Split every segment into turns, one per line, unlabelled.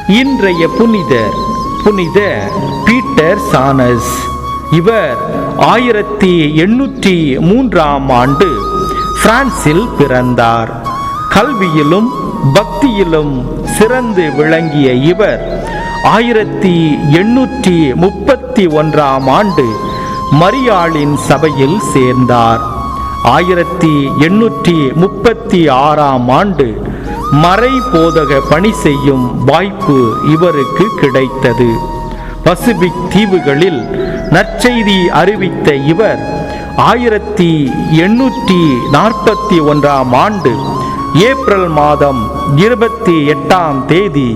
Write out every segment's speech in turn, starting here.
இன்றைய புனிதர் புனித பீட்டர் சானஸ். இவர் 1803 பிரான்சில் பிறந்தார். கல்வியிலும் பக்தியிலும் சிறந்து விளங்கிய இவர் 1831 மரியாளின் சபையில் சேர்ந்தார். 1836 மறை போதக பணி செய்யும் வாய்ப்பு இவருக்கு கிடைத்தது. பசிபிக் தீவுகளில் நற்செய்தி அறிவித்த இவர் 1841 ஏப்ரல் மாதம் 28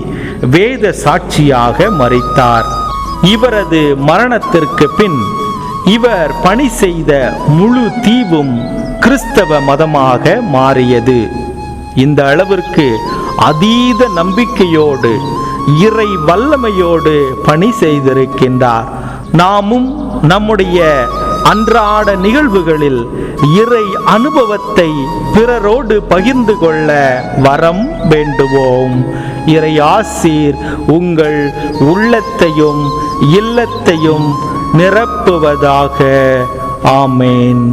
வேத சாட்சியாக மரித்தார். இவரது மரணத்திற்கு பின் இவர் பணி செய்த முழு தீவும் கிறிஸ்தவ மதமாக மாறியது. இந்த அளவிற்கு அதீத நம்பிக்கையோடு இறை வல்லமையோடு பணி செய்திருக்கின்றார். நாமும் நம்முடைய அன்றாட நிகழ்வுகளில் இறை அனுபவத்தை பிறரோடு பகிர்ந்து கொள்ள வரம் வேண்டுவோம். இறை ஆசீர் உங்கள் உள்ளத்தையும் இல்லத்தையும் நிரப்புவதாக. ஆமேன்.